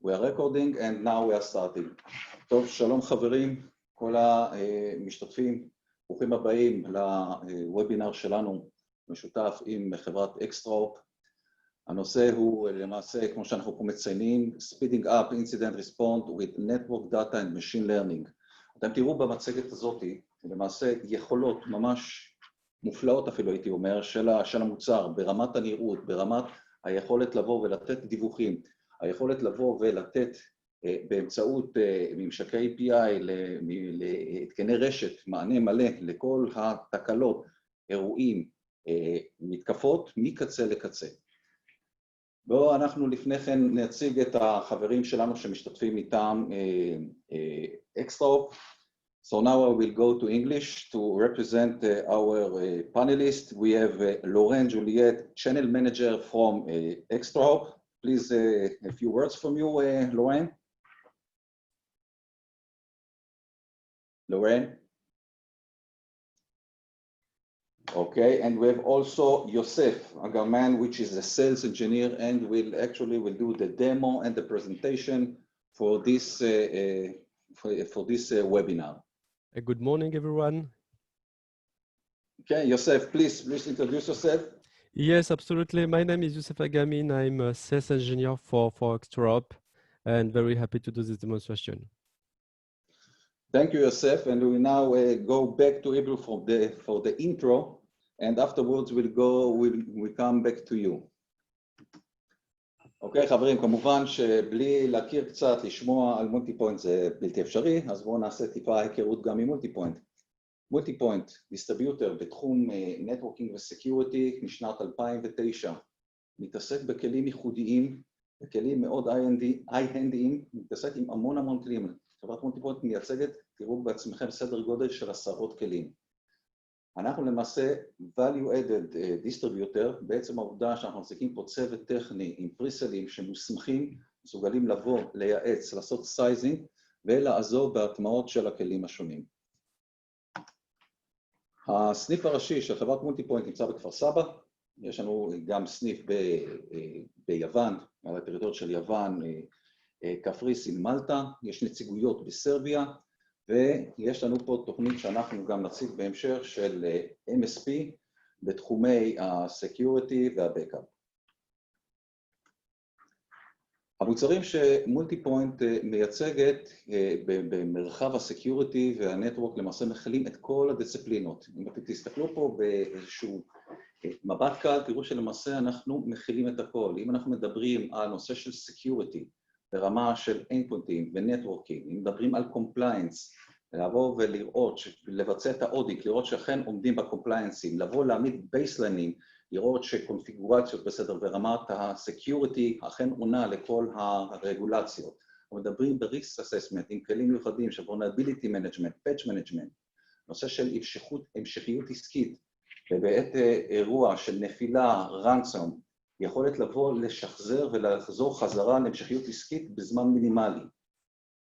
We are recording and now we are starting. טוב, שלום חברים, כל המשתתפים, ברוכים הבאים לוובינר שלנו, משותף עם חברת ExtraHop. הנושא הוא למעשה, כמו שאנחנו פה מציינים, Speeding up incident response with network data and machine learning. אתם תראו במצגת הזאת, למעשה יכולות ממש מופלאות אפילו הייתי אומר, של המוצר, ברמת הנראות, ברמת היכולת לבוא ולתת דיווחים, היכולת לבוא ולתת באמצעות ממשקי API להתקני רשת, מענה מלא לכל התקלות, אירועים, מתקפות מקצה לקצה. בואו אנחנו לפני כן נציג את החברים שלנו שמשתתפים איתם ExtraHop. So now I will go to English to represent our panelists. We have Lauren Juliet, Channel Manager from ExtraHop. Please, a few words from you, Lauren. Lauren. Okay, and we have also Yosef Agarman, which is a sales engineer, and will do the demo and the presentation for this webinar. Good morning, everyone. Okay, Yosef, please introduce yourself. Yes, absolutely. My name is Yosef Agamin. I'm a sales engineer for ExtraHop, and very happy to do this demonstration. Thank you, Yosef. And we now go back to Hebrew for the intro, and afterwards we'll come back to you. אוקיי, חברים, כמובן שבלי להכיר קצת, לשמוע על מולטי-פוינט זה בלתי אפשרי, אז בואו נעשה טיפה היכרות גם עם מולטי-פוינט. מולטי-פוינט, דיסטריביוטר בתחום נטוורקינג וסקיוריטי משנת 2009, מתעסק בכלים ייחודיים, בכלים מאוד איי-הנדיים, מתעסק עם המון כלים. חברת מולטי-פוינט מייצגת, תראו בעצמכם סדר גודל של 10 כלים. אנחנו למעשה value-added distributor, בעצם העובדה שאנחנו מחזיקים פה צוות טכני עם פריסלים שמוסמכים, מסוגלים לבוא, לייעץ, לעשות סייזינג ולעזור בהטמעות של הכלים השונים. הסניף הראשי של חברת מולטי-פוינט נמצא בכפר סבא, יש לנו גם סניף ביוון, על הטריטוריות של יוון, קפריסין, מלטה, יש נציגויות בסרביה, ויש לנו פה תוכנית שאנחנו גם נציג בהמשך של MSP בתחומי ה-Security וה-Backup. המוצרים שמולטי-פוינט מייצגת במרחב ה-Security וה-Network למעשה מכילים את כל הדיסציפלינות. אם אתם תסתכלו פה באיזשהו מבט קל, תראו שלמעשה אנחנו מכילים את הכל. אם אנחנו מדברים על נושא של Security, ברמה של endpointים ונטוורקינג, אם מדברים על compliance, לבוא ולראות, לבצע את האודיט, לראות שאכן עומדים בקומפליינסים, לבוא להעמיד בייסליינינג, לראות שקונפיגורציות בסדר ברמת ה-security אכן עונה לכל הרגולציות. אנחנו מדברים ב-risk assessment עם כלים מיוחדים של vulnerability management, patch management, נושא של המשכיות עסקית, ובעת אירוע של נפילה, ransom, יכולת לבוא לשחזר ולחזור חזרה להמשכיות עסקית בזמן מינימלי.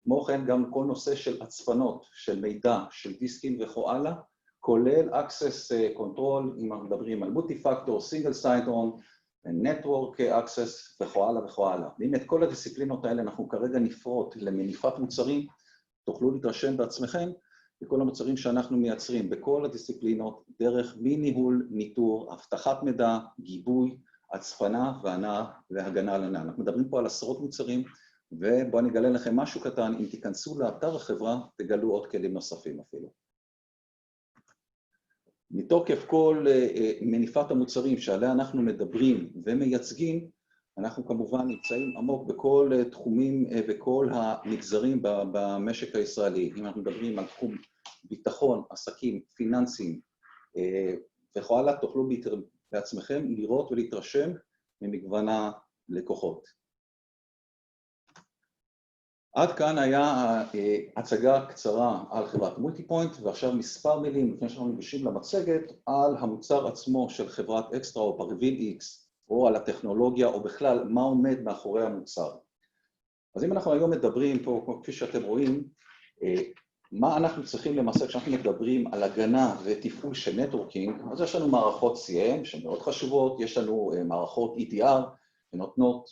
כמו כן גם כל נושא של הצפנות, של מידע, של דיסקים וכו הלאה, כולל access control, אם אנחנו מדברים על multi-factor, single sign-on, network access וכו הלאה וכו הלאה. ואם את כל הדיסציפלינות האלה אנחנו כרגע נפרוט למניפת מוצרים, תוכלו להתרשם בעצמכם בכל המוצרים שאנחנו מייצרים, בכל הדיסציפלינות, דרך מניהול, ניטור, הבטחת מידע, גיבוי, הצפנה והגנה על ענן. אנחנו מדברים פה על 10 מוצרים, ובואו אני אגלה לכם משהו קטן, אם תיכנסו לאתר החברה, תגלו עוד כלים נוספים אפילו. מתוקף כל מניפת המוצרים שעליה אנחנו מדברים ומייצגים, אנחנו כמובן נמצאים עמוק בכל תחומים וכל המגזרים במשק הישראלי. אם אנחנו מדברים על תחום ביטחון, עסקים, פיננסים וכו הלאה, תוכלו בעצמכם לראות ולהתרשם ממגוון הלקוחות. עד כאן היה הצגה קצרה על חברת מולטי-פוינט, ועכשיו מספר מילים לפני שאנחנו ניגשים למצגת על המוצר עצמו של חברת ExtraHop, ה-RevealX, או על הטכנולוגיה, או בכלל מה עומד מאחורי המוצר. אז אם אנחנו היום מדברים פה, כפי שאתם רואים, מה אנחנו צריכים למעשה כשאנחנו מדברים על הגנה ותפעול של נטוורקינג, אז יש לנו מערכות CM שהן מאוד חשובות, יש לנו מערכות EDR, שנותנות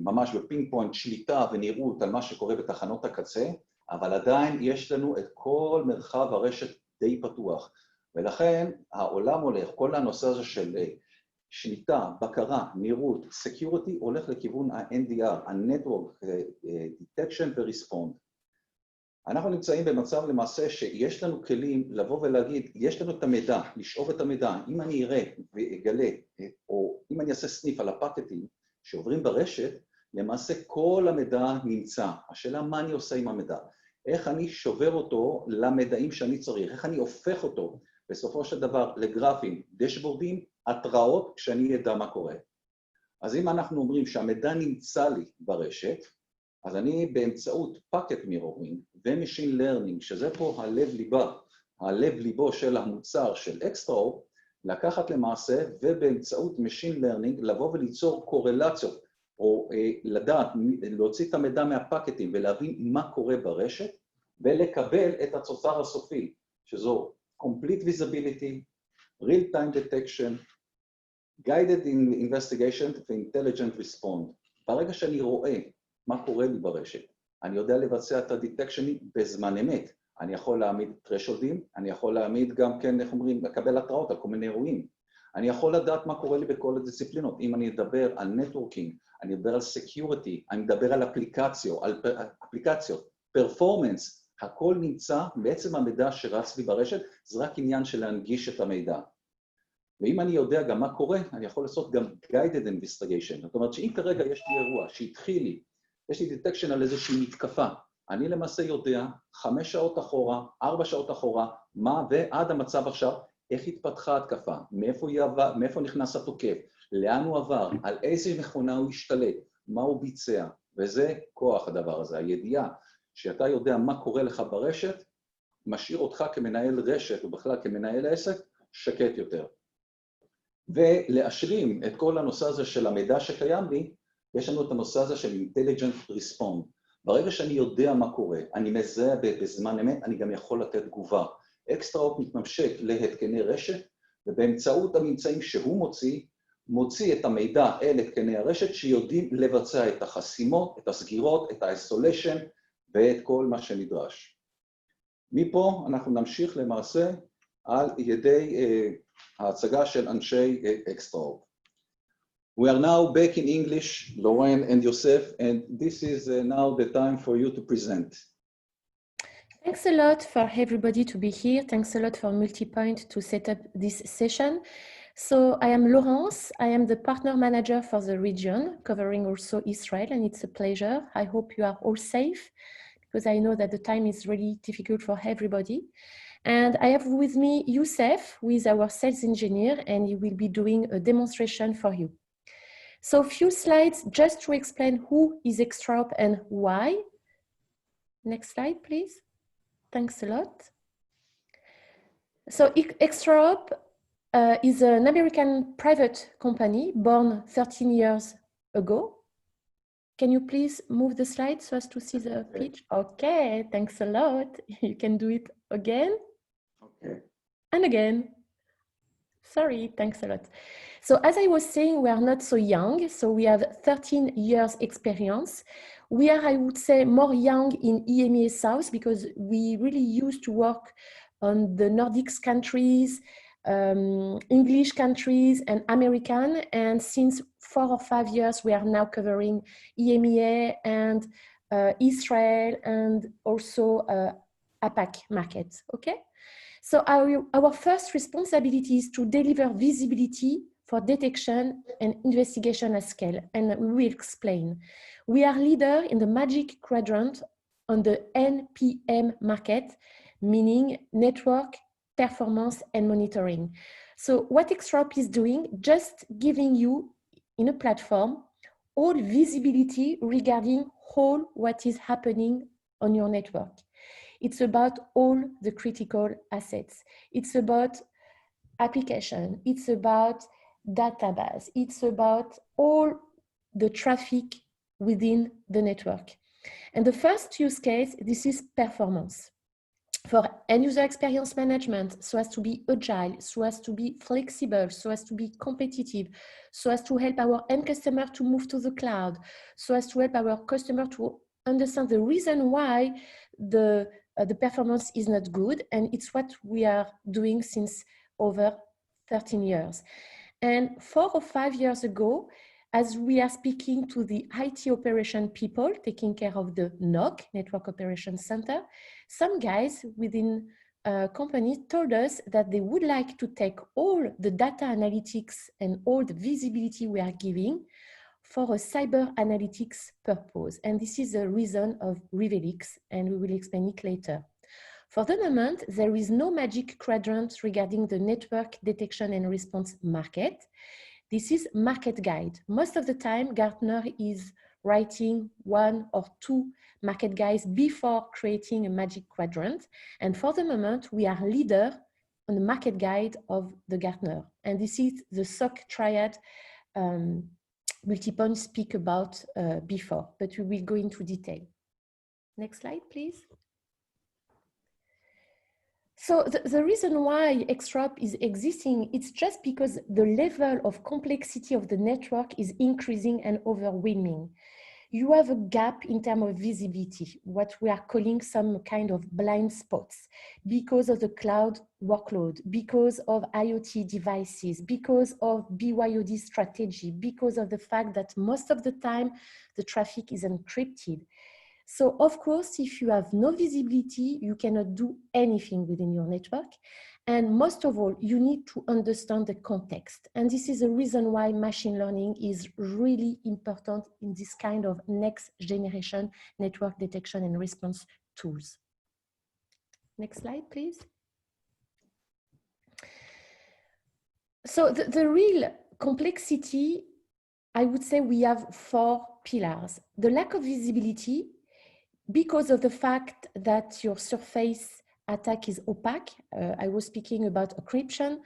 ממש בפינג פוינט שליטה ונראות על מה שקורה בתחנות הקצה, אבל עדיין יש לנו את כל מרחב הרשת די פתוח. ולכן העולם הולך, כל הנושא הזה של שליטה, בקרה, נראות, security, הולך לכיוון ה-NDR, ה-Network Detection ו-Respond. אנחנו נמצאים במצב למעשה שיש לנו כלים לבוא ולהגיד, יש לנו את המידע, לשאוב את המידע, אם אני אראה ואגלה, או אם אני אעשה סניף על הפקטים שעוברים ברשת, למעשה כל המידע נמצא. השאלה מה אני עושה עם המידע, איך אני שובר אותו למידעים שאני צריך, איך אני הופך אותו בסופו של דבר לגרפים, דשבורדים, התראות כשאני ידע מה קורה. אז אם אנחנו אומרים שהמידע נמצא לי ברשת, אז אני באמצעות פאקט מירורינג ומשין לרנינג, שזה פה הלב ליבו של המוצר של ExtraHop, לקחת למעשה ובאמצעות משין לרנינג לבוא וליצור קורלציות, או לדעת, להוציא את המידע מהפאקטים ולהבין מה קורה ברשת, ולקבל את התוצר הסופי, שזו Complete Visibility, Real Time Detection, Guided Investigation ו-Intelligent Response. ברגע שאני רואה מה קורה לי ברשת, אני יודע לבצע את הדיטקשנים בזמן אמת. אני יכול להעמיד thresholdים, אני יכול להעמיד גם כן, איך אומרים, לקבל התראות על כל מיני אירועים. אני יכול לדעת מה קורה לי בכל הדיסציפלינות. אם אני אדבר על נטוורקינג, אני אדבר על סקיוריטי, אני אדבר על אפליקציות, פרפורמנס, הכל נמצא, בעצם המידע שרץ לי ברשת, זה רק עניין של להנגיש את המידע. ואם אני יודע גם מה קורה, אני יכול לעשות גם guided investigation. זאת אומרת שאם כרגע יש לי אירוע שהתחיל לי, יש לי detection על איזושהי מתקפה, אני למעשה יודע 5 שעות אחורה, 4 שעות אחורה, מה ועד המצב עכשיו, איך התפתחה התקפה, מאיפה נכנס התוקף, לאן הוא עבר, על איזה מכונה הוא השתלט, מה הוא ביצע, וזה כוח הדבר הזה, הידיעה שאתה יודע מה קורה לך ברשת, משאיר אותך כמנהל רשת, ובכלל כמנהל עסק, שקט יותר. ולהשלים את כל הנושא הזה של המידע שקיים לי, יש לנו את הנושא הזה של Intelligent Response. ברגע שאני יודע מה קורה, אני מזהה בזמן אמת, אני גם יכול לתת תגובה. ExtraHop מתממשק להתקני רשת, ובאמצעות הממצאים שהוא מוציא את המידע אל התקני הרשת, שיודעים לבצע את החסימות, את הסגירות, את ה-isolation, ואת כל מה שנדרש. מפה אנחנו נמשיך למעשה על ידי ההצגה של אנשי ExtraHop. We are now back in English, Lauren and Yosef, and this is now the time for you to present. Thanks a lot for everybody to be here. Thanks a lot for Multipoint to set up this session. So I am Laurence. I am the partner manager for the region, covering also Israel, and it's a pleasure. I hope you are all safe, because I know that the time is really difficult for everybody. And I have with me Yosef, who is our sales engineer, and he will be doing a demonstration for you. So a few slides just to explain who is ExtraHop and why. Next slide, please. Thanks a lot. So ExtraHop is an American private company born 13 years ago. Can you please move the slide so as to see the pitch? Okay, thanks a lot. You can do it again. Okay. And again. Sorry, thanks a lot. So as I was saying, we are not so young. So we have 13 years experience. We are, I would say, more young in EMEA South because we really used to work on the Nordics countries, English countries, and American. And since 4 or 5 years, we are now covering EMEA and Israel and also APAC markets, okay? So our first responsibility is to deliver visibility for detection and investigation at scale, and we will explain. We are leader in the Magic Quadrant on the NPM market, meaning network, performance, and monitoring. So what ExtraHop is doing, just giving you in a platform all visibility regarding all what is happening on your network. It's about all the critical assets. It's about application. It's about database. It's about all the traffic within the network. And the first use case, this is performance. for end user experience management, so as to be agile, so as to be flexible, so as to be competitive, so as to help our end customer to move to the cloud, so as to help our customer to understand the reason why the performance is not good. And it's what we are doing since over 13 years. And 4 or 5 years ago, as we are speaking to the IT operation people taking care of the NOC, Network Operations Center, some guys within a company told us that they would like to take all the data analytics and all the visibility we are giving for a cyber analytics purpose. And this is the reason of Revelix, and we will explain it later. For the moment, there is no magic quadrant regarding the network detection and response market. This is market guide. Most of the time, Gartner is writing 1 or 2 market guides before creating a magic quadrant. And for the moment, we are leader on the market guide of the Gartner. And this is the SOC triad Multipoint speak about before, but we will go into detail. Next slide, please. So the reason why ExtraHop is existing, it's just because the level of complexity of the network is increasing and overwhelming. You have a gap in terms of visibility, what we are calling some kind of blind spots, because of the cloud workload, because of IoT devices, because of BYOD strategy, because of the fact that most of the time the traffic is encrypted. So of course, if you have no visibility, you cannot do anything within your network. And most of all, you need to understand the context. And this is the reason why machine learning is really important in this kind of next generation network detection and response tools. Next slide, please. So the real complexity, I would say we have 4 pillars. The lack of visibility, because of the fact that your surface attack is opaque. I was speaking about encryption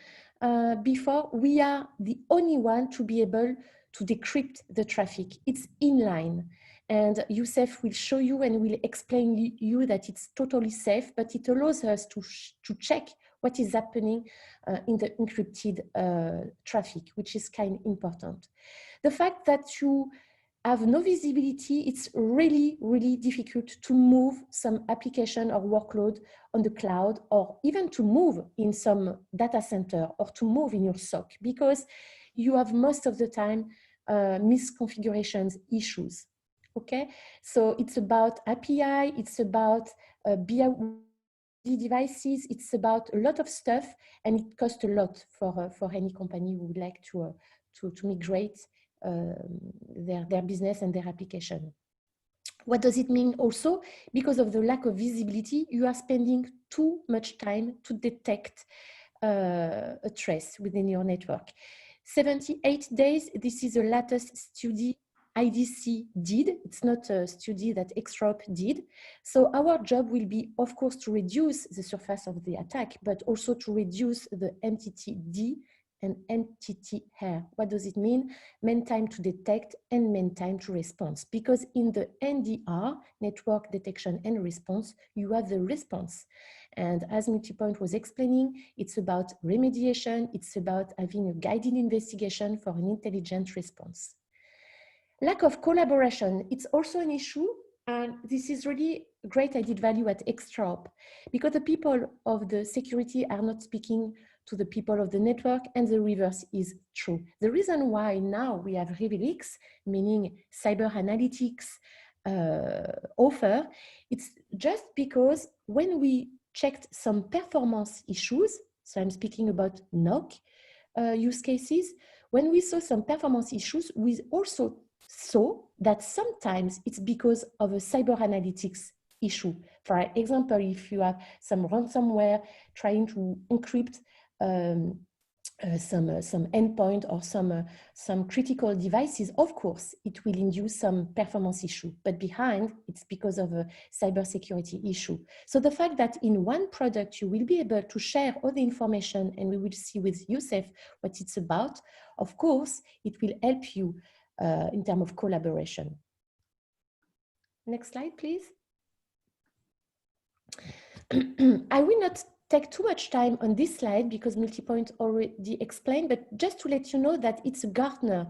before. We are the only one to be able to decrypt the traffic. It's inline. And Youssef will show you and will explain you that it's totally safe, but it allows us to check what is happening in the encrypted traffic, which is kind of important. The fact that you have no visibility, it's really, really difficult to move some application or workload on the cloud, or even to move in some data center, or to move in your SOC, because you have most of the time misconfigurations issues. Okay, so it's about API, it's about BYOD devices, it's about a lot of stuff, and it costs a lot for any company who would like to migrate their business and their application. What does it mean also? Because of the lack of visibility, you are spending too much time to detect a trace within your network. 78 days, this is the latest study IDC did. It's not a study that ExtraHop did. So our job will be, of course, to reduce the surface of the attack, but also to reduce the entity D and entity hair. What does it mean? Mean time to detect and mean time to response. Because in the NDR, network detection and response, you have the response. And as Multipoint was explaining, it's about remediation, it's about having a guided investigation for an intelligent response. Lack of collaboration, it's also an issue. And this is really great added value at ExtraHop, because the people of the security are not speaking to the people of the network, and the reverse is true. The reason why now we have Revelix, meaning cyber analytics offer, it's just because when we checked some performance issues, so I'm speaking about NOC use cases, when we saw some performance issues, we also saw that sometimes it's because of a cyber analytics issue. For example, if you have some ransomware trying to encrypt some endpoint or some critical devices, of course, it will induce some performance issue, but behind it's because of a cybersecurity issue. So the fact that in one product you will be able to share all the information, and we will see with Youssef what it's about, of course, it will help you in terms of collaboration. Next slide, please. I will not take too much time on this slide because Multipoint already explained, but just to let you know that it's a Gartner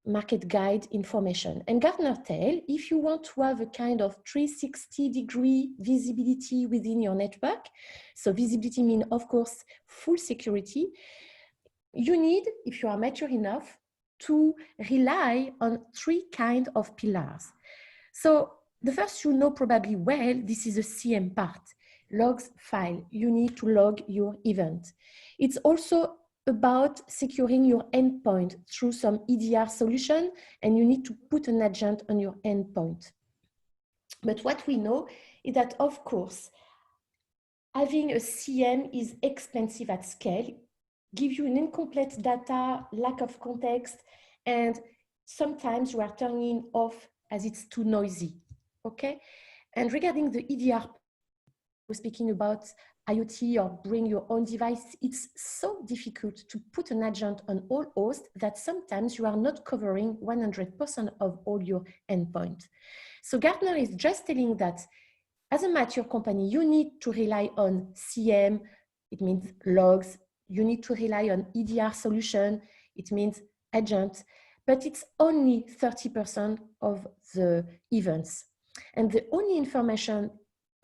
market guide information. And Gartner tell, if you want to have a kind of 360-degree visibility within your network, so visibility means, of course, full security, you need, if you are mature enough, to rely on 3 kinds of pillars. So the first you know probably well, this is the CM part, logs file. You need to log your event. It's also about securing your endpoint through some EDR solution, and you need to put an agent on your endpoint. But what we know is that, of course, having a CM is expensive at scale, give you an incomplete data, lack of context, and sometimes you are turning off as it's too noisy, okay? And regarding the EDR, we're speaking about IoT or bring your own device, it's so difficult to put an agent on all hosts that sometimes you are not covering 100% of all your endpoint. So Gartner is just telling that as a mature company, you need to rely on CM, it means logs, you need to rely on EDR solution, it means agent, but it's only 30% of the events. And the only information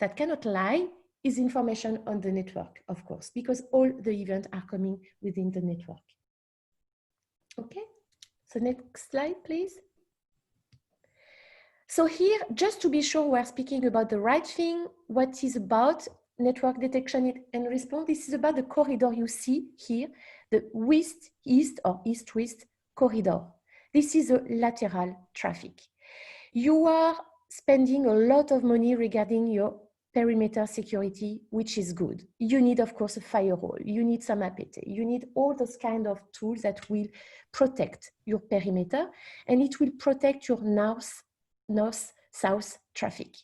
that cannot lie is information on the network, of course, because all the events are coming within the network. Okay, so next slide, please. So here, just to be sure we're speaking about the right thing, what is about network detection and response, this is about the corridor you see here, the west-east or east-west corridor. This is a lateral traffic. You are spending a lot of money regarding your perimeter security, which is good. You need, of course, a firewall. You need some APT. You need all those kind of tools that will protect your perimeter, and it will protect your north-south traffic.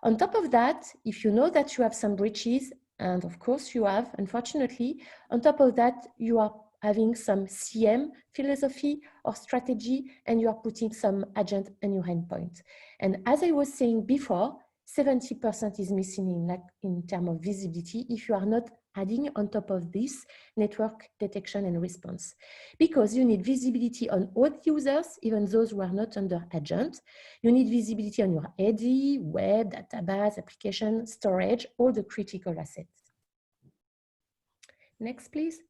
On top of that, if you know that you have some breaches, and of course you have, unfortunately, on top of that, you are having some CM philosophy or strategy, and you are putting some agent on your endpoint. And as I was saying before, 70% is missing in terms of visibility if you are not adding on top of this network detection and response. Because you need visibility on all users, even those who are not under agent. You need visibility on your AD, web, database, application, storage, all the critical assets. Next, please.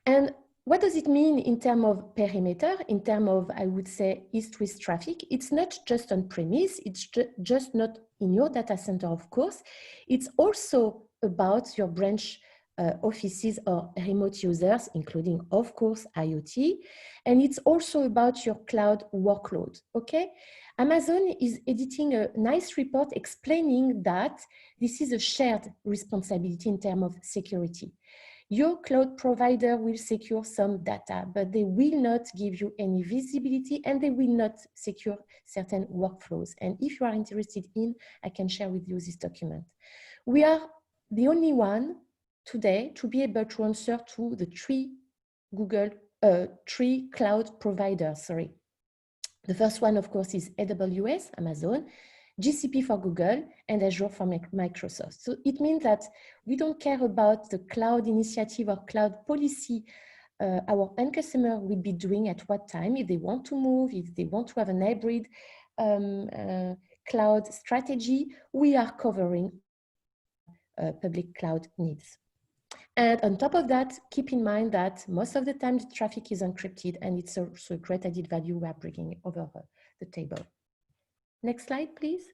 And what does it mean in terms of perimeter, in terms of, I would say, east-west traffic? It's not just on premise, it's just not in your data center, of course. It's also about your branch offices or remote users, including, of course, IoT. And it's also about your cloud workload, okay? Amazon is editing a nice report explaining that this is a shared responsibility in terms of security. Your cloud provider will secure some data, but they will not give you any visibility and they will not secure certain workflows. And if you are interested in, I can share with you this document. We are the only one today to be able to answer to the three cloud providers, The first one, of course, is AWS, Amazon, GCP for Google, and Azure for Microsoft. So it means that we don't care about the cloud initiative or cloud policy our end customer will be doing at what time, if they want to move, if they want to have an hybrid cloud strategy. We are covering public cloud needs. And on top of that, keep in mind that most of the time the traffic is encrypted, and it's also a great added value we are bringing over the table. Next slide, please.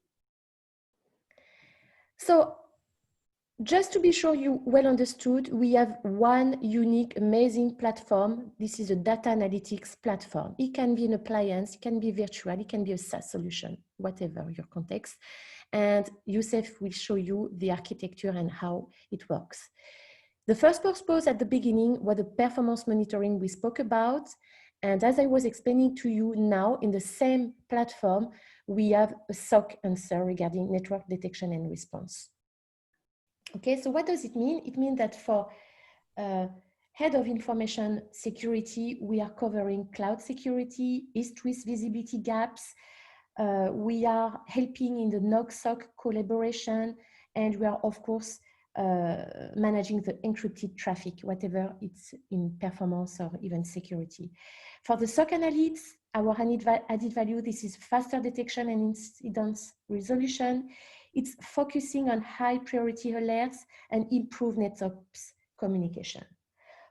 So just to be sure you well understood, we have one unique, amazing platform. This is a data analytics platform. It can be an appliance, it can be virtual, it can be a SaaS solution, whatever your context. And Youssef will show you the architecture and how it works. The first purpose at the beginning was the performance monitoring we spoke about. And as I was explaining to you now, in the same platform, we have a SOC answer regarding network detection and response. Okay, so what does it mean? It means that for head of information security, we are covering cloud security, east-west visibility gaps. We are helping in the NOC-SOC collaboration And we are, of course, managing the encrypted traffic, whatever it's in performance or even security. For the SOC analysts, our added value, this is faster detection and incident resolution. It's focusing on high priority alerts and improve NetOps communication.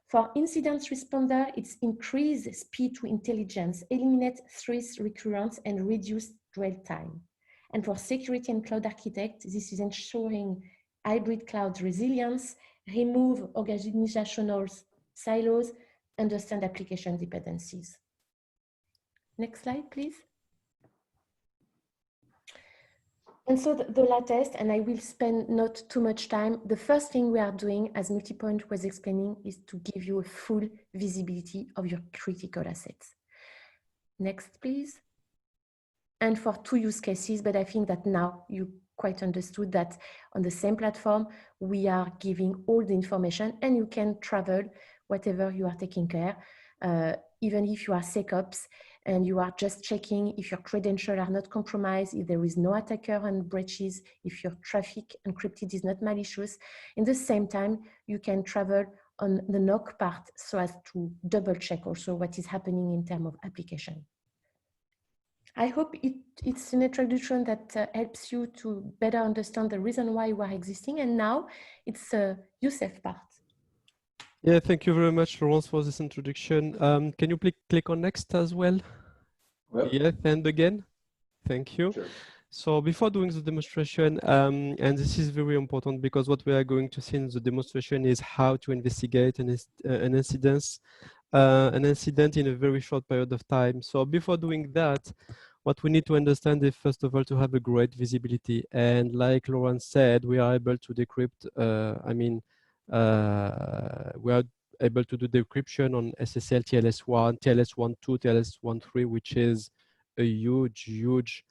For incident responder, it's increase speed to intelligence, eliminate threat recurrence, and reduce dwell time. And for security and cloud architect, this is ensuring hybrid cloud resilience, remove organizational silos, understand application dependencies. Next slide, please. And so the latest, and I will spend not too much time, the first thing we are doing, as Multipoint was explaining, is to give you a full visibility of your critical assets. Next, please. And for 2 use cases, but I think that now you quite understood that on the same platform, we are giving all the information and you can travel whatever you are taking care, even if you are SecOps and you are just checking if your credentials are not compromised, if there is no attacker and breaches, if your traffic encrypted is not malicious. In the same time, you can travel on the NOC part so as to double check also what is happening in terms of application. I hope it's an introduction that helps you to better understand the reason why we are existing. And now it's Youssef part. Yeah, thank you very much, Laurence, for this introduction. Can you click on next as well? Well, Yes, and again. Thank you. sure. So before doing the demonstration, and this is very important because what we are going to see in the demonstration is how to investigate an incident in a very short period of time. So before doing that, what we need to understand is, first of all, to have a great visibility. And like Laurence said, we are able to decrypt, we are able to do decryption on SSL TLS1, TLS12, TLS13, which is a huge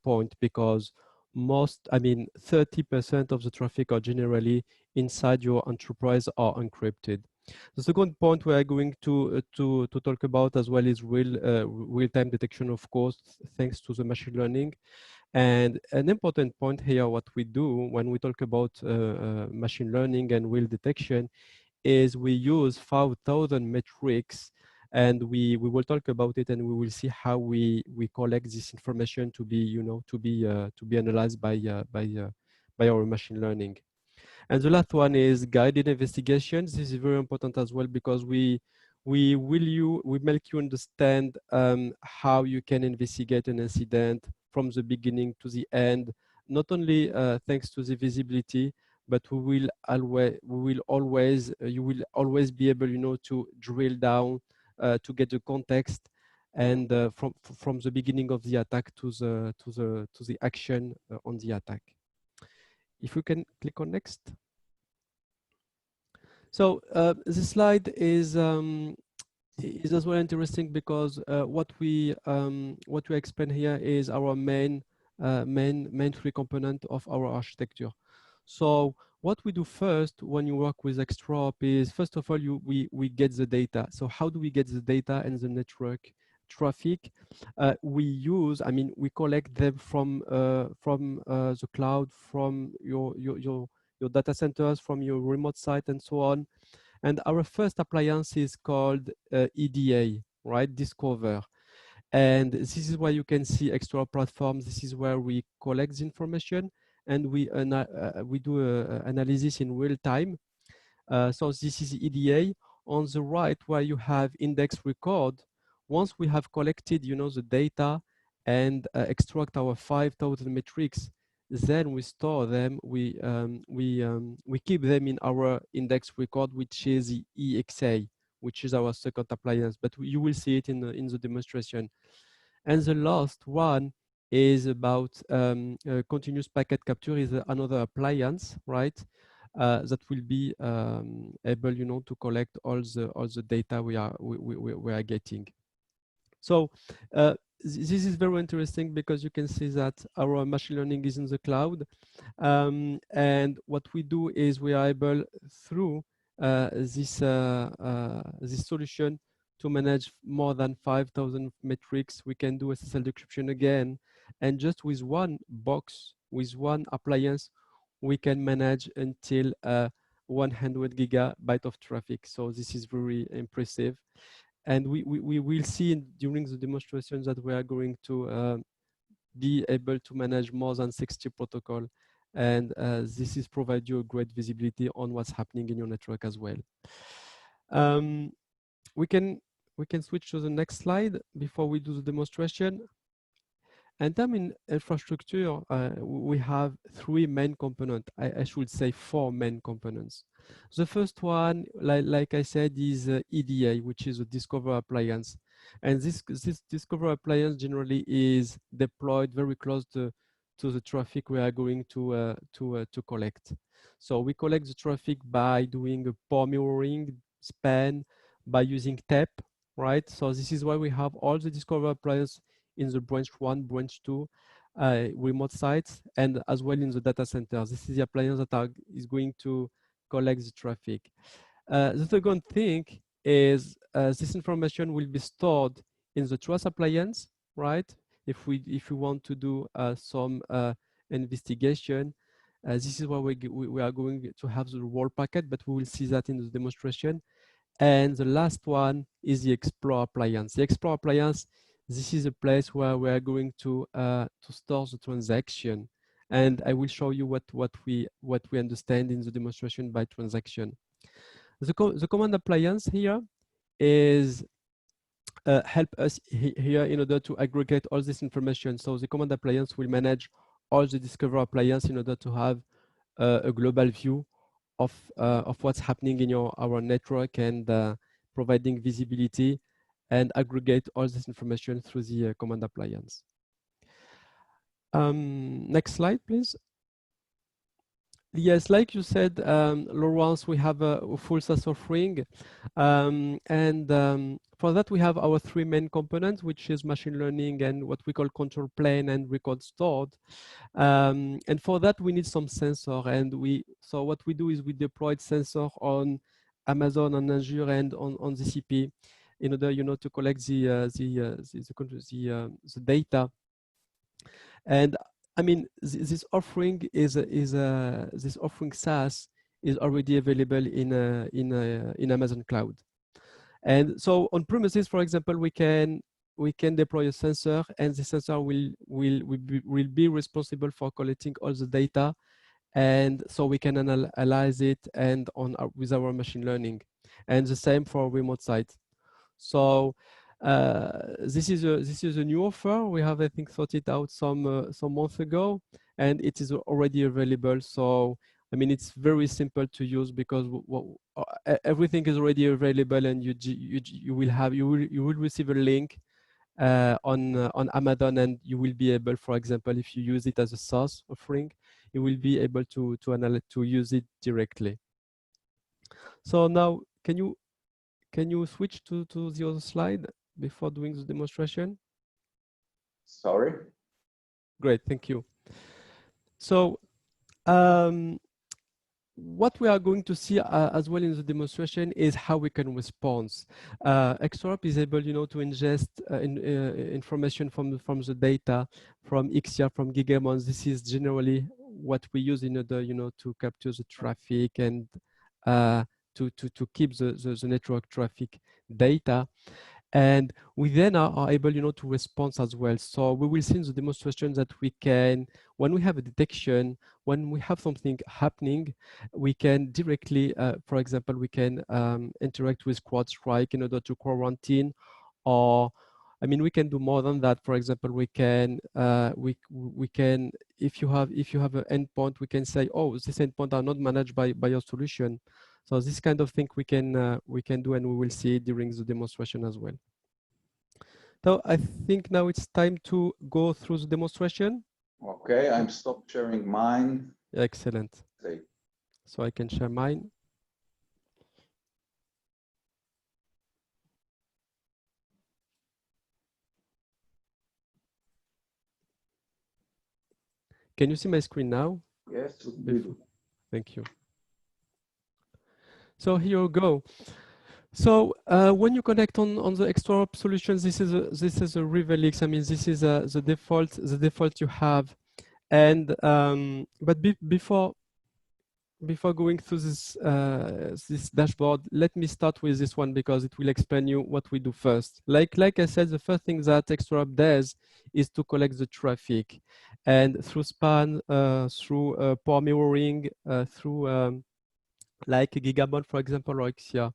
point because 30% of the traffic are generally inside your enterprise are encrypted. The second point we are going to talk about as well is real-time detection, of course, thanks to the machine learning. And an important point here, what we do when we talk about machine learning and real detection is we use 5,000 metrics, and we will talk about it, and we will see how we collect this information to be to be analyzed by our machine learning. And the last one is guided investigations. This is very important as well because we make you understand how you can investigate an incident from the beginning to the end, not only thanks to the visibility, but you will always be able to drill down to get the context and from the beginning of the attack to the action on the attack. If we can click on next. So this slide is as well interesting because what we explain here is our main three component of our architecture. So what we do first when you work with ExtraHop is, first of all, we get the data. So how do we get the data and the network traffic? We collect them from the cloud, from your data centers, from your remote site, and so on. And our first appliance is called EDA, right? Discover. And this is where you can see ExtraHop platform. This is where we collect the information and we do analysis in real time. So this is EDA. On the right, where you have index record. Once we have collected, the data and extract our 5,000 metrics, then we store them. We keep them in our index record, which is the EXA, which is our second appliance. But you will see it in the demonstration. And the last one is about continuous packet capture, is another appliance, right? That will be able, to collect all the data we are getting. So this is very interesting because you can see that our machine learning is in the cloud, and what we do is we are able through this solution to manage more than 5,000 metrics. We can do SSL decryption again, and just with one box, with one appliance, we can manage until 100 gigabyte of traffic. So this is very impressive. And we will see during the demonstrations that we are going to be able to manage more than 60 protocol. And this is provide you a great visibility on what's happening in your network as well. We can switch to the next slide before we do the demonstration. And then in infrastructure, we have three main components. I should say four main components. The first one, like I said, is EDA, which is a Discover appliance. And this Discover appliance generally is deployed very close to the traffic we are going to collect. So we collect the traffic by doing a pore mirroring, span, by using TAP, right? So this is why we have all the Discover appliance in the branch 1, branch 2 remote sites, and as well in the data center. This is the appliance that is going to collect the traffic. The second thing is this information will be stored in the Trust appliance, right? If we want to do some investigation, this is why we are going to have the role packet, but we will see that in the demonstration. And the last one is the Explore appliance. The Explore appliance, this is a place where we are going to store the transaction, and I will show you what we understand in the demonstration by transaction. The command appliance here is help us here in order to aggregate all this information. So the command appliance will manage all the Discover appliance in order to have a global view of what's happening in our network, and providing visibility and aggregate all this information through the command appliance. Next slide, please. Yes, like you said, Laurence, we have a full SaaS offering. For that, we have our three main components, which is machine learning and what we call control plane and record stored. And for that, we need some sensor. And so what we do is we deployed sensor on Amazon, on Azure, and on GCP in order, to collect the data. And I mean, this offering this offering SaaS is already available in Amazon Cloud. And so on premises, for example, we can deploy a sensor, and the sensor will be responsible for collecting all the data, and so we can analyze it and with our machine learning. And the same for remote site. So this is a new offer. We have, I think, thought it out some months ago, and it is already available. So I mean, it's very simple to use because everything is already available, and you will receive a link on Amazon, and you will be able, for example, if you use it as a SaaS offering, you will be able to use it directly. So now, can you switch to the other slide before doing the demonstration? Sorry. Great, thank you. So what we are going to see as well in the demonstration is how we can respond. ExtraHop is able, to ingest information from the data, from XR, from Gigamons. This is generally what we use in order, to capture the traffic and to keep the network traffic data. And we then are able, to respond as well. So we will see in the demonstration that we can, when we have a detection, when we have something happening, we can directly, for example, we can interact with CrowdStrike in order to quarantine, or I mean, we can do more than that. For example, we can if you have an endpoint, we can say, oh, this endpoint are not managed by your solution. So this kind of thing we can do, and we will see it during the demonstration as well. So I think now it's time to go through the demonstration. Okay, I'm stopped sharing mine. Excellent. Great. So I can share mine. Can you see my screen now? Yes. Thank you. So here we go. So when you connect on the ExtraHop solutions, this is a Rivelix. I mean, this is the default you have. And but before before going through this dashboard, let me start with this one because it will explain you what we do first. Like I said, the first thing that ExtraHop does is to collect the traffic, and through span, through power mirroring, through like Gigabond, for example, or Xia.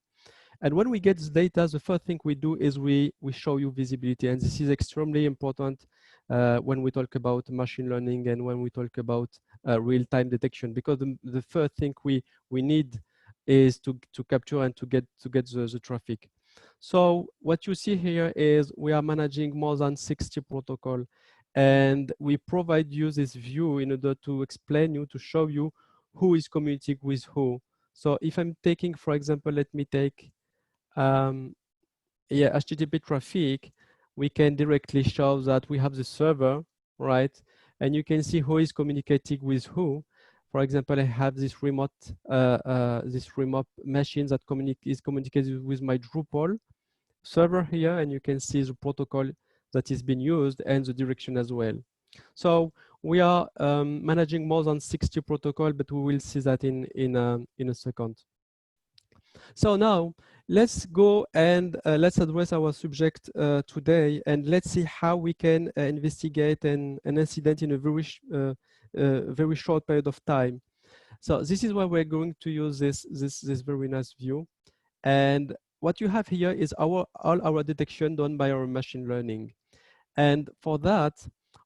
And when we get this data, the first thing we do is we show you visibility. And this is extremely important when we talk about machine learning and when we talk about real-time detection, because the first thing we need is to capture and to get the traffic. So what you see here is we are managing more than 60 protocol, and we provide you this view in order to explain you, to show you who is communicating with who. So if I'm taking, for example, let me take HTTP traffic, we can directly show that we have the server, right? And you can see who is communicating with who. For example, I have this remote machine that is communicating with my Drupal server here, and you can see the protocol that is being used and the direction as well. So we are managing more than 60 protocol, but we will see that in a second. So now let's go and let's address our subject today, and let's see how we can investigate an incident in a very short period of time. So this is why we're going to use this very nice view. And what you have here is all our detection done by our machine learning. And for that,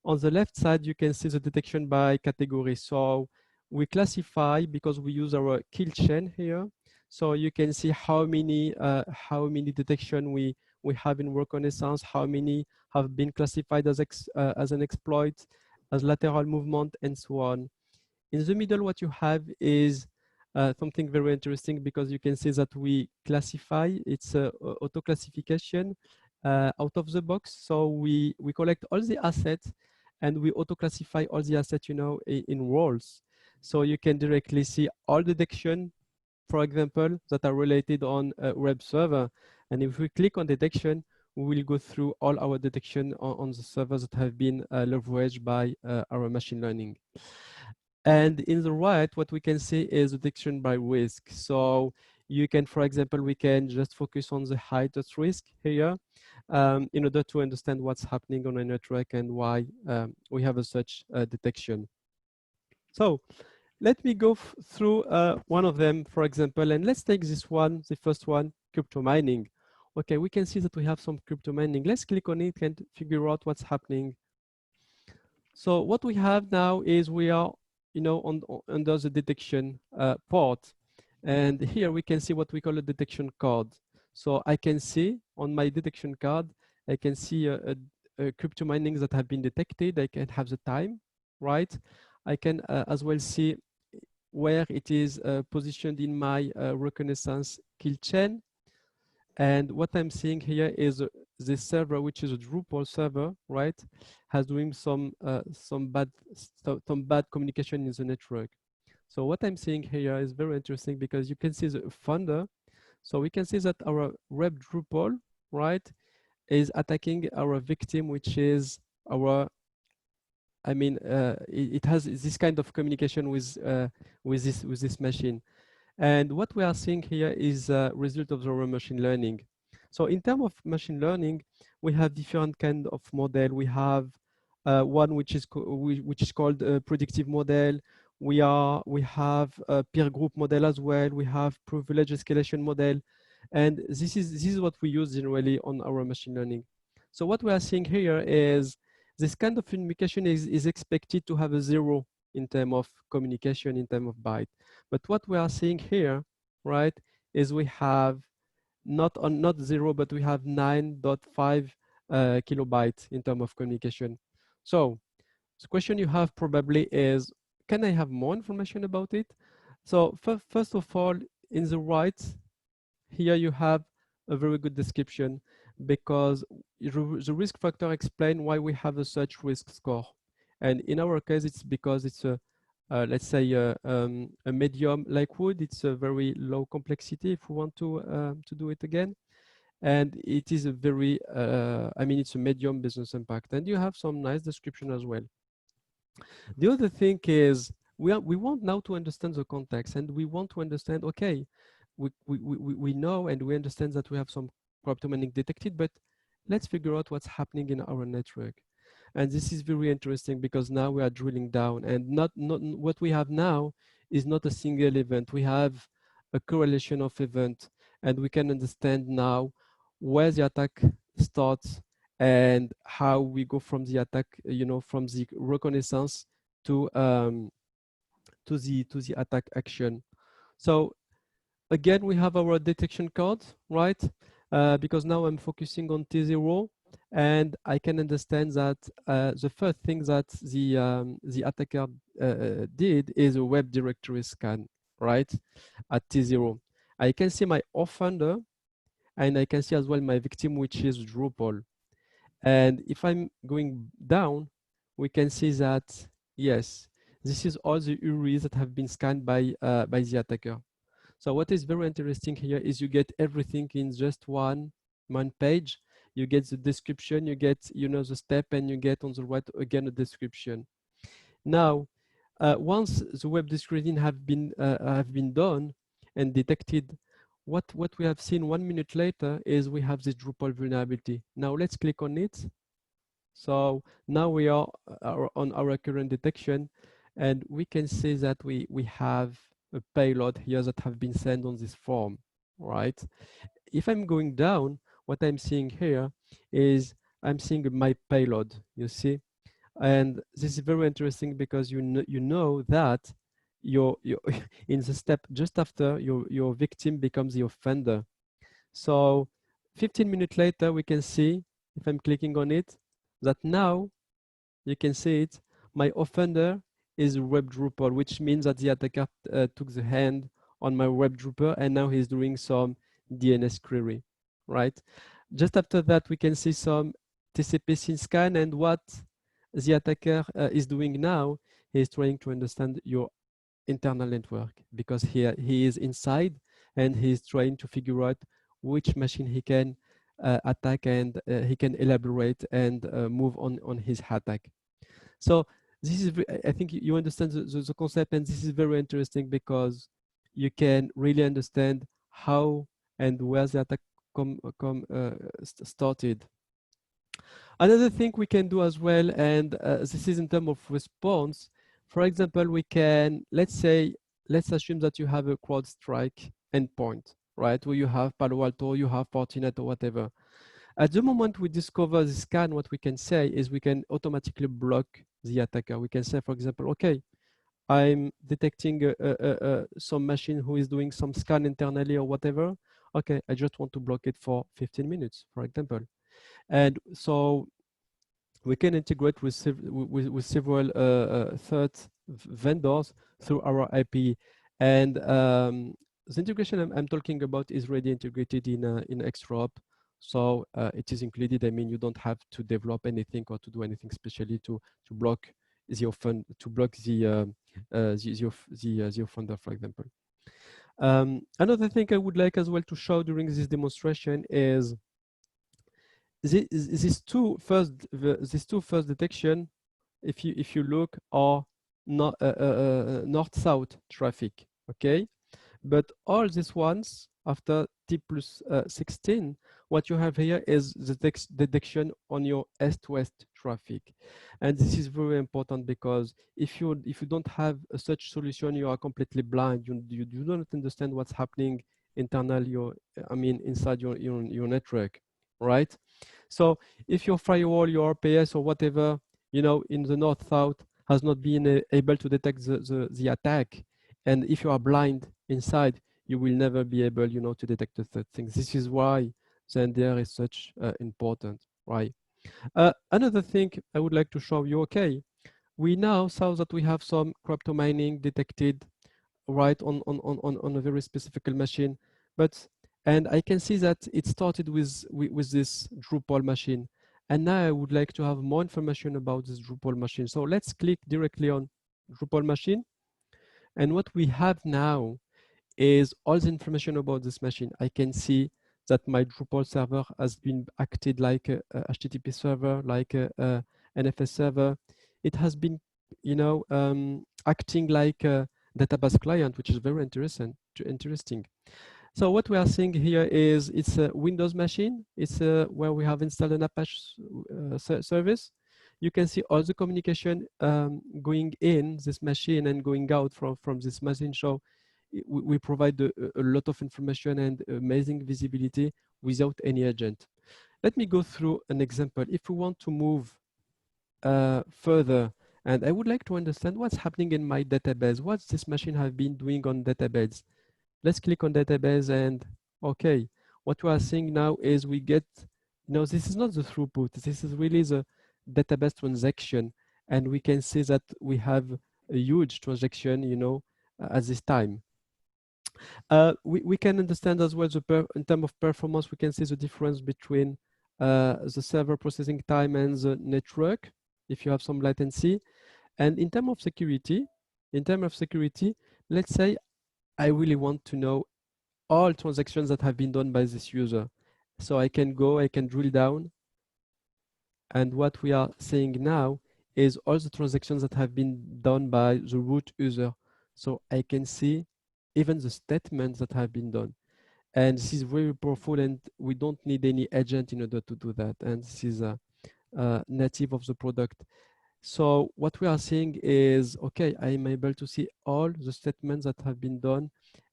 on the left side, you can see the detection by category. So we classify because we use our kill chain here. So you can see how many detection we have in reconnaissance, how many have been classified as an exploit, as lateral movement, and so on. In the middle, what you have is something very interesting, because you can see that we classify, it's auto classification out of the box. So we collect all the assets and we auto classify all the assets, you know, in roles. So you can directly see all detection, for example, that are related on a web server. And if we click on detection, we will go through all our detection on the servers that have been leveraged by our machine learning. And in the right, what we can see is detection by risk. So you can, for example, we can just focus on the highest risk here in order to understand what's happening on a network and why we have a such detection. So let me go through one of them, for example, and let's take this one, the first one, crypto mining. Okay, we can see that we have some crypto mining. Let's click on it and figure out what's happening. So what we have now is we are, you know, under the detection port. And here we can see what we call a detection card. So I can see on my detection card, I can see a crypto minings that have been detected. I can have the time, right? I can as well see where it is positioned in my reconnaissance kill chain. And what I'm seeing here is this server, which is a Drupal server, right, has doing some bad communication in the network. So what I'm seeing here is very interesting, because you can see the funder. So we can see that our web Drupal, right, is attacking our victim, which is our, I mean, it has this kind of communication with this machine. And what we are seeing here is a result of our machine learning. So in terms of machine learning, we have different kind of model. We have one which is called a predictive model. We have a peer group model as well. We have privilege escalation model, and this is what we use generally on our machine learning. So what we are seeing here is this kind of communication is expected to have a 0 in terms of communication, in terms of byte. But what we are seeing here, right, is we have not 0, but we have 9.5 kilobytes in terms of communication. So the question you have probably is, can I have more information about it? So first of all, in the right, here you have a very good description, because the risk factor explain why we have a such risk score. And in our case, it's because it's a let's say a medium like wood. It's a very low complexity if we want to do it again. And it is a very, I mean, it's a medium business impact. And you have some nice description as well. The other thing is we want now to understand the context, and we want to understand, okay, we know and we understand that we have some crypto mining detected, but let's figure out what's happening in our network. And this is very interesting because now we are drilling down, and not what we have now is not a single event. We have a correlation of event, and we can understand now where the attack starts and how we go from the attack, you know, from the reconnaissance to the attack action. So again, we have our detection code, right? Because now I'm focusing on T0, and I can understand that the first thing that the attacker did is a web directory scan, right? At T0. I can see my offender, and I can see as well my victim, which is Drupal. And if I'm going down, we can see that, yes, this is all the URIs that have been scanned by the attacker. So what is very interesting here is you get everything in just one page. You get the description, you get, you know, the step, and you get on the right again a description. Now, once the web screening have been done and detected, what we have seen 1 minute later is we have this Drupal vulnerability. Now let's click on it. So now we are on our current detection, and we can see that we have a payload here that have been sent on this form, right? If I'm going down, what I'm seeing here is I'm seeing my payload, you see? And this is very interesting because you know that your in the step just after your victim becomes the offender. So 15 minutes later, we can see, if I'm clicking on it, that now you can see it, my offender is web Drupal, which means that the attacker took the hand on my web Drupal, and now he's doing some DNS query, right? Just after that, we can see some TCP SYN scan, and what the attacker is doing now, he is trying to understand your internal network, because here he is inside and he's trying to figure out which machine he can attack, and he can elaborate and move on his attack. So this is, I think you understand the concept, and this is very interesting because you can really understand how and where the attack started. Another thing we can do as well, and this is in terms of response. For example, we can, let's assume that you have a CrowdStrike endpoint, right? Where you have Palo Alto, you have Fortinet or whatever. At the moment we discover the scan, what we can say is we can automatically block the attacker. We can say, for example, okay, I'm detecting some machine who is doing some scan internally or whatever. Okay, I just want to block it for 15 minutes, for example. And so we can integrate with several third vendors through our IP. And the integration I'm talking about is already integrated in ExtraHop. So it is included. I mean, you don't have to develop anything or to do anything specially to block the offender, the offender, for example. Another thing I would like as well to show during this demonstration is these two first detection, if you look, are not north-south traffic, okay? But all these ones after T+16, what you have here is the detection on your east-west traffic, and this is very important because if you don't have such solution, you are completely blind. You do not understand what's happening inside your network, right? So if your firewall, your RPS or whatever, you know, in the north-south has not been able to detect the attack, and if you are blind inside, you will never be able, you know, to detect the third thing. This is why the NDR is such important, right? Another thing I would like to show you, okay, we now saw that we have some crypto mining detected, right, on a very specific machine, and I can see that it started with this Drupal machine, and now I would like to have more information about this Drupal machine. So let's click directly on Drupal machine, and what we have now is all the information about this machine. I can see that my Drupal server has been acted like a HTTP server, like a NFS server. It has been you know, acting like a database client, which is very interesting. So what we are seeing here is it's a Windows machine. It's where we have installed an Apache service. You can see all the communication going in this machine and going out from this machine. So we provide a lot of information and amazing visibility without any agent. Let me go through an example. If we want to move further, and I would like to understand what's happening in my database. What's this machine have been doing on database? Let's click on database and okay, what we are seeing now is we get, this is not the throughput, this is really the database transaction. And we can see that we have a huge transaction, at this time. We can understand as well in terms of performance, we can see the difference between the server processing time and the network, if you have some latency. And in terms of security, let's say I really want to know all transactions that have been done by this user. So I can drill down. And what we are seeing now is all the transactions that have been done by the root user. So I can see even the statements that have been done. And this is very powerful, and we don't need any agent in order to do that. And this is native of the product. So what we are seeing is, okay, I am able to see all the statements that have been done,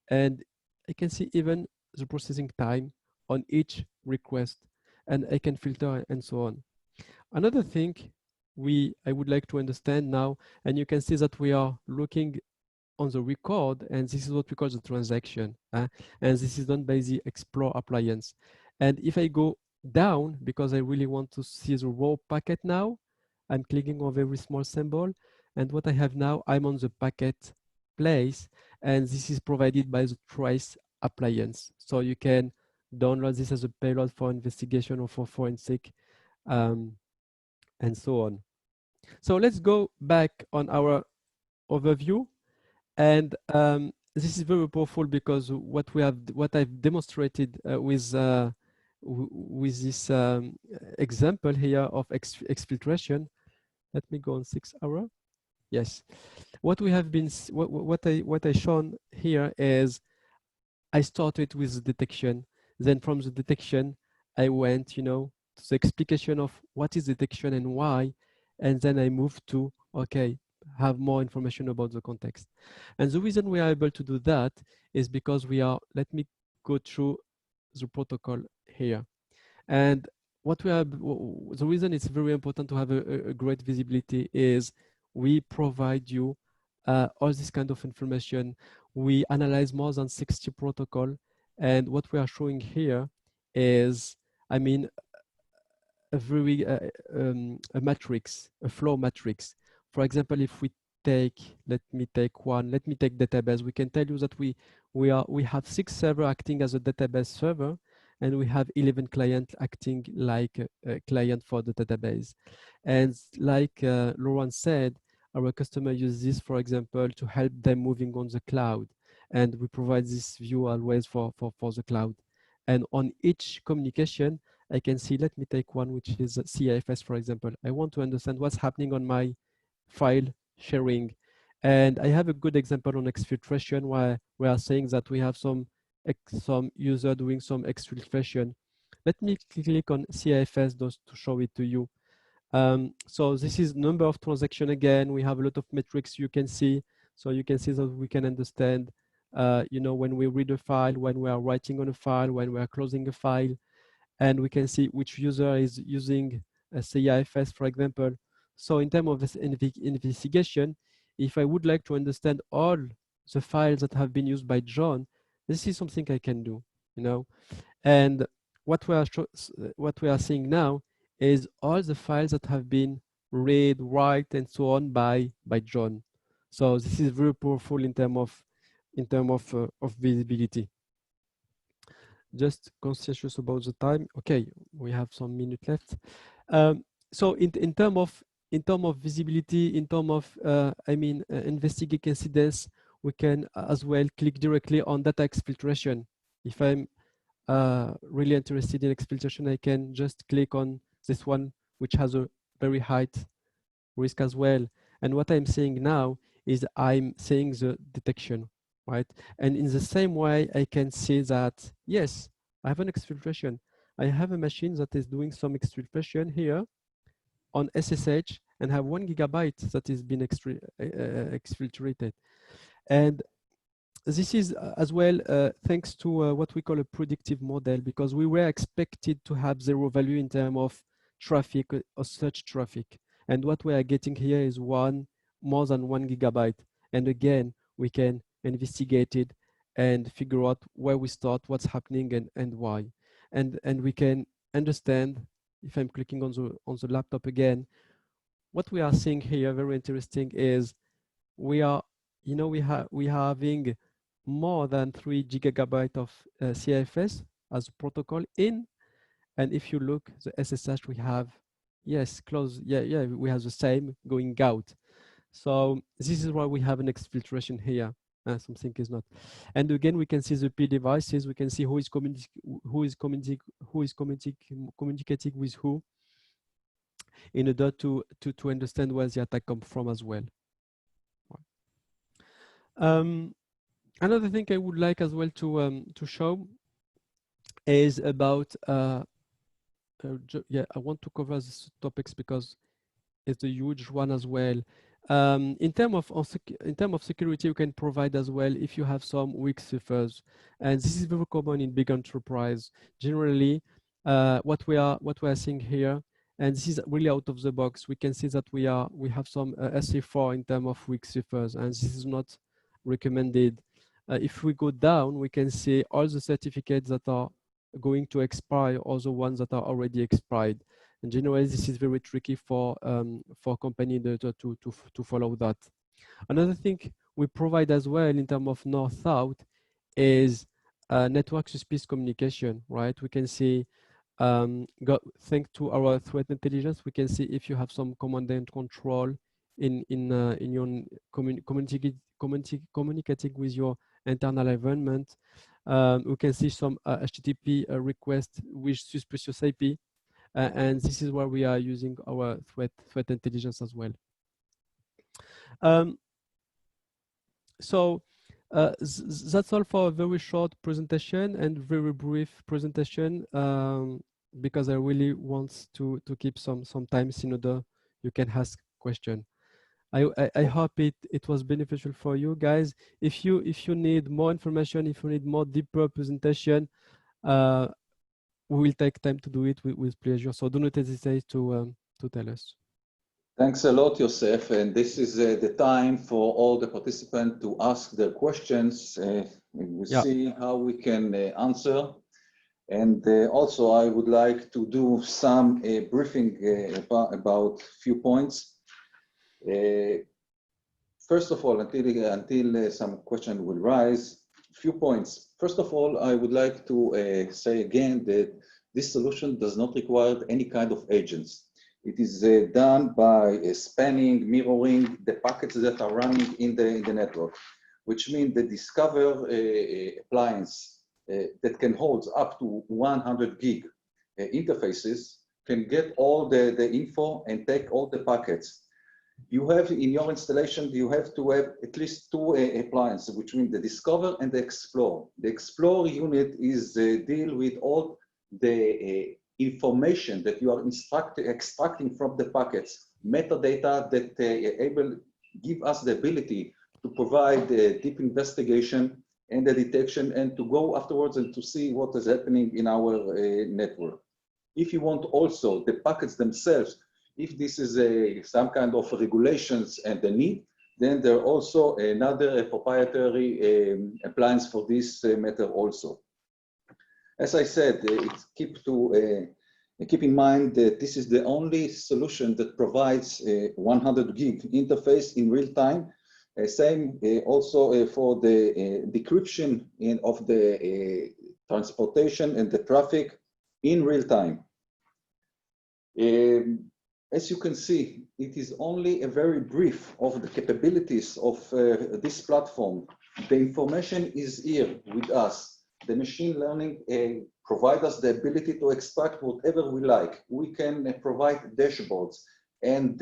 and I can see even the processing time on each request, and I can filter and so on. Another thing I would like to understand now, and you can see that we are looking on the record, and this is what we call the transaction. And this is done by the Explore appliance. And if I go down, because I really want to see the raw packet now, I'm clicking on very small symbol. And what I have now, I'm on the packet place, and this is provided by the Trace appliance. So you can download this as a payload for investigation or for forensic, and so on. So let's go back on our overview. And this is very powerful because what I've demonstrated with this example here of exfiltration. Let me go on 6 hour. Yes, what we have been what I shown here is I started with the detection. Then from the detection, I went, to the explication of what is detection and why, and then I moved to have more information about the context. And the reason we are able to do that is because let me go through the protocol here. And the reason it's very important to have a great visibility is we provide you all this kind of information. We analyze more than 60 protocol, and what we are showing here is, a matrix, a flow matrix. For example, if we let me take database. We can tell you that we have 6 servers acting as a database server, and we have 11 clients acting like a client for the database. And like Lauren said, our customer uses this, for example, to help them moving on the cloud. And we provide this view always for the cloud. And on each communication, I can see, let me take one, which is CIFS, for example. I want to understand what's happening on my file sharing. And I have a good example on exfiltration where we are saying that we have some user doing some exfiltration. Let me click on CIFS just to show it to you. So this is number of transaction again. We have a lot of metrics you can see. So you can see that we can understand, when we read a file, when we are writing on a file, when we are closing a file, and we can see which user is using a CIFS, for example. So in terms of this investigation, if I would like to understand all the files that have been used by John, this is something I can do, And what we are seeing now is all the files that have been read, write, and so on by John. So this is very powerful in terms of visibility. Just conscious about the time. Okay, we have some minutes left. So in terms of visibility, in terms of investigate incidents, we can as well click directly on data exfiltration. If I'm really interested in exfiltration, I can just click on this one, which has a very high risk as well. And what I'm saying now is I'm saying the detection, right? And in the same way, I can see that, yes, I have an exfiltration. I have a machine that is doing some exfiltration here on SSH and have 1 gigabyte that is being exfiltrated. And this is as well thanks to what we call a predictive model, because we were expected to have 0 value in terms of traffic or search traffic. And what we are getting here is more than 1 gigabyte. And again, we can investigate it and figure out where we start, what's happening, and why. And we can understand, if I'm clicking on the laptop again, what we are seeing here, very interesting, is we are, we are having more than 3 gigabyte of CFS as a protocol in. And if you look, the SSH we have, yes, close, yeah, we have the same going out. So this is why we have an exfiltration here. Something is not. And again, we can see the P devices. We can see who is communicating with who, in order to understand where the attack comes from as well. Another thing I would like as well to show is about yeah, I want to cover these topics because it's a huge one as well. In terms of security, you can provide as well if you have some weak ciphers, and this is very common in big enterprise. Generally, what we are seeing here, and this is really out of the box. We can see that we have some SA4 in terms of weak ciphers, and this is not recommended. If we go down, we can see all the certificates that are going to expire, or the ones that are already expired. And generally, this is very tricky for company to follow that. Another thing we provide as well in terms of north-south is network suspicious communication, right? We can see, thanks to our threat intelligence, we can see if you have some command and control in your communicating with your internal environment. We can see some HTTP request with suspicious IP. And this is where we are using our threat intelligence as well. So that's all for a very short presentation and very brief presentation, because I really want to keep some time in order you can ask question. I hope it was beneficial for you guys. If you need more information, if you need more deeper presentation, we will take time to do it with pleasure. So do not hesitate to tell us. Thanks a lot, Yosef. And this is the time for all the participants to ask their questions. We'll see how we can answer. And also, I would like to do some briefing about a few points. First of all, until some question will rise, a few points. First of all, I would like to say again that this solution does not require any kind of agents. It is done by spanning, mirroring the packets that are running in the network, which means the Discover appliance that can hold up to 100 gig interfaces can get all the info and take all the packets. You have in your installation, you have to have at least 2 appliances, which means the Discover and the Explore. The Explore unit is deal with all the information that you are extracting from the packets, metadata that give us the ability to provide deep investigation and the detection, and to go afterwards and to see what is happening in our network. If you want also the packets themselves, if this is some kind of regulations and the need, then there are also another proprietary appliance for this matter also. As I said, keep in mind that this is the only solution that provides 100 gig interface in real time. Same also for the decryption of the transportation and the traffic in real time. As you can see, it is only a very brief of the capabilities of this platform. The information is here with us. The machine learning provides us the ability to extract whatever we like. We can provide dashboards and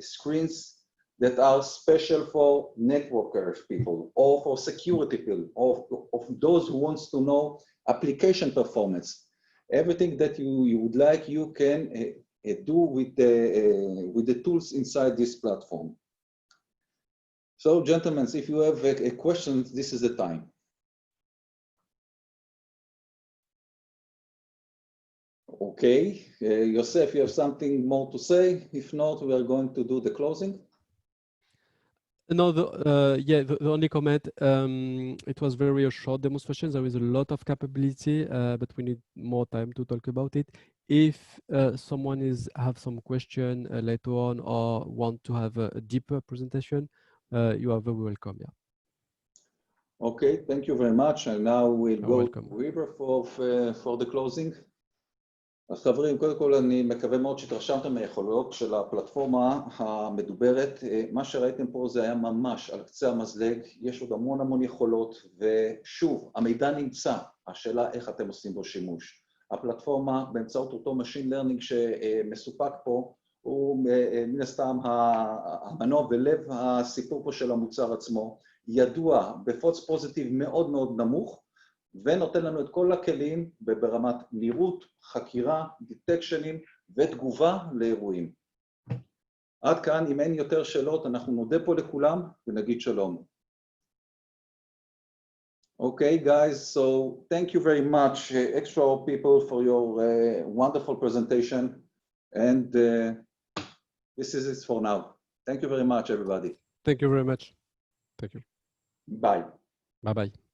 screens that are special for networkers people, or for security people, or of those who wants to know application performance. Everything that you would like, you can do with the tools inside this platform. So, gentlemen, if you have a question, this is the time. Okay, Yosef, you have something more to say? If not, we are going to do the closing. No, the only comment, it was very a short demonstration. There is a lot of capability, but we need more time to talk about it. If someone have some question later on or want to have a deeper presentation, you are very welcome. Yeah. Okay, thank you very much. And now we'll go welcome. to River for the closing. אז חברים, קודם כל אני מקווה מאוד שהתרשמתם מהיכולות של הפלטפורמה המדוברת. מה שראיתם פה זה היה ממש על קצה המזלג, יש עוד המון יכולות, ושוב, המידע נמצא, השאלה איך אתם עושים בו שימוש. הפלטפורמה באמצעות אותו Machine Learning שמסופק פה, הוא מן הסתם המנוע ולב הסיפור פה של המוצר עצמו, ידוע בפולס פוזיטיב מאוד מאוד נמוך, ונותן לנו את כל הכלים ברמת נראות, חקירה, דיטקשנים ותגובה לאירועים. עד כאן, אם אין יותר שאלות, אנחנו נודה פה לכולם ונגיד שלום. Okay, guys, so thank you very much, ExtraHop people, for your wonderful presentation. And this is it for now. Thank you very much, everybody. Thank you very much. Thank you. Bye. Bye-bye.